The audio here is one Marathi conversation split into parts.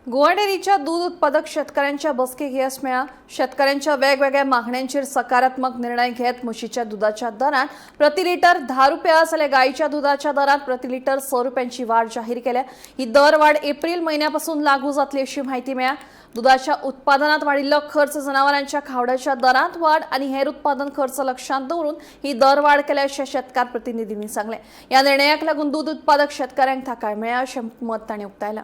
गोवा डेअरीच्या दूध उत्पादक शेतकऱ्यांच्या बसकेक येस मेळ्ळा। शेतकऱ्यांच्या वेगवेगळ्या मागण्यांचेर सकारात्मक निर्णय घेत म्हशीच्या दुधाच्या दरात प्रति लिटर 10 रुपया जाल्यार गायीच्या दुधाच्या दरात प्रति लिटर 6 रुपयांची वाढ जाहीर केल्या। ही दर वाढ एप्रिल महिन्यापासून लागू जातली अशी माहिती मेळ्ळा। दुधाच्या उत्पादनात वाढिल्लो खर्च, जनावरांच्या खावड्याच्या दरात वाढ आणि हेर उत्पादन खर्च लक्षात दवरून ही दर वाढ केल्याचे शेतकार प्रतिनिधींनी सांगले। या निर्णयाक लागून दूध उत्पादक शेतकऱ्यांक थाकाय मेळ्ळ्या अशें मत तांणी उक्तायलां।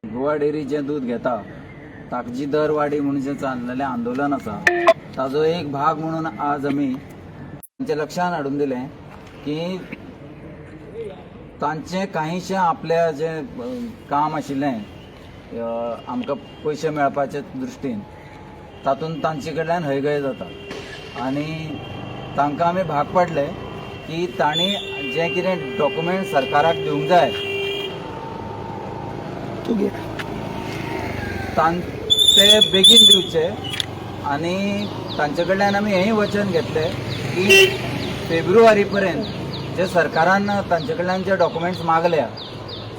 गोवा डेअरी जे दूध घेता ताका जी दर वाडी म्हणून जे चाललेले आंदोलन आसा ताजो एक भाग म्हणून आज आमी तांचे लक्षात हाडून दिले की तांचे काहीशे आपल्या जे काम आशिल्लें आमकां पयशे मेळपाचे दृश्टीन तातूंत तांचे कडल्यान हयगय जाता आनी तांकां आमी भाग पाडले की तांणी जे कितें डॉक्युमेंट सरकाराक दिवंक जाय ते बेगीन दिवचे आनी तांचे कडल्यान आमी हेंय वचन घेतले की फेब्रुवारी पर्यंत जे सरकारान तांचे कडल्यान जे डॉक्युमेंट्स मागल्या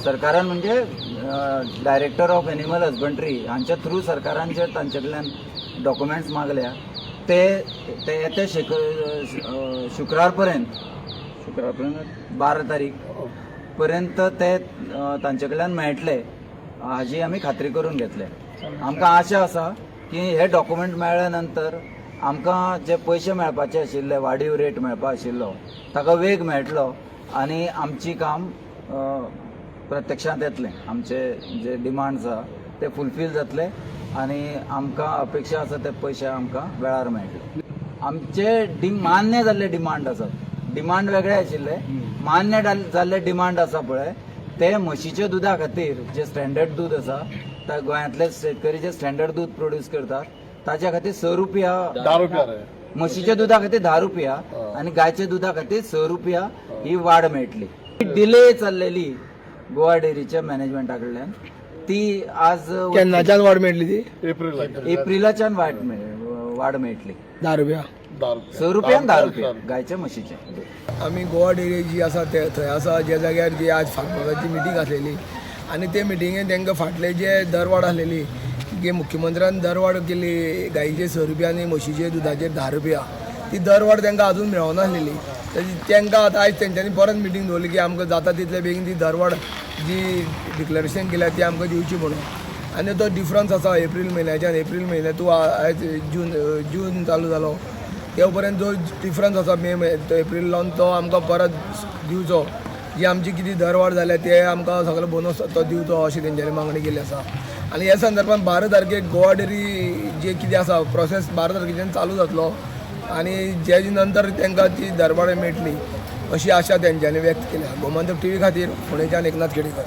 सरकारान म्हणजे डायरेक्टर ऑफ एनिमल हजबंड्री हांच्या थ्रू सरकारान जे तांचे कडल्यान डॉक्युमेंट्स मागल्या ते येते शुक्रार पर्यंत 12 तारीख पर्यंत ते तांचे कडल्यान मेळटले हाजी आमी खात्री करून घेतले। आमकां आशा आसा की हे डॉक्युमेंट मेळ्ळ्या नंतर आमकां जे पयशे मेळपाचे आशिल्ले वाडीव रेट मेळपा आशिल्लो ताका वेग मेळटलो आनी आमची काम प्रत्यक्षांत येतलें। आमचे जे डिमांड्स आसा ते फुलफील जातले आनी आमकां अपेक्षा आसा ते पयशे आमकां वेळार मेळटले। आमचे मान्य जाल्ले डिमांड आसात, डिमांड वेगळे आशिल्ले, मान्य जाल्ले डिमांड आसा पळय ते म्हशीच्या दुधा खातीर जे स्टँडर्ड दूध आसा त्या गोंयांतले शेतकरी जे स्टँडर्ड दूध प्रोड्यूस करतात ताच्या खातीर 6 रुपया, 10 रुपया म्हशीच्या दुधा खातीर 10 रुपया आनी गायच्या दुधा खातीर 6 रुपया ही वाड मेळटली। डिले चाललेली गोवा डेअरीच्या मॅनेजमेंटा कडल्यान ती आज केन्नाच्यान वाड मेळटली ती? एप्रिलाच्यान वाड मेळटली 10 रुपया 6 रुपया आनी 10 रुपया गायच्या म्हशीचे। आमी गोवा डेअरी जी आसा थंय आसा ज्या जाग्यार जी आज फार्मराची मिटींग आसलेली आनी ते मिटिंगेन तांकां फाटले जे दरवाड आसलेली की मुख्यमंत्र्यान दरवाड केली गायीचे 6 रुपया आनी म्हशीचे दुधाचेर 10 रुपया, ती दरवाड तांकां अजून मेळोना आसलेली। तांकां आतां आयज तेंच्यांनी परत मिटींग दवरली की आमकां जाता तितले बेगीन ती दरवाड जी डिक्लेरेशन केल्या ती आमकां दिवची म्हणून। आनी तो डिफरन्स आसा एप्रील म्हयन्यात तूं आयज जून चालू जालो ते पर्यंत जो डिफरन्स आसा मे एप्रील लावन तो आमकां परत दिवचो, जी आमची कितें दरवाड जाल्या ते आमकां सगळो बोनस तो दिवचो अशी तेंच्यांनी मागणी केली आसा। आनी ह्या संदर्भात 12 तारखेक गोवा डेअरी जे कितें आसा प्रोसेस 12 तारखेच्यान चालू जातलो आनी जेजे नंतर तांकां ती दरवाड मेळटली अशी आशा तेंच्यांनी व्यक्त केल्या। गोमंतक टीव्ही खातीर पुणेच्यान एकनाथ केडेकर।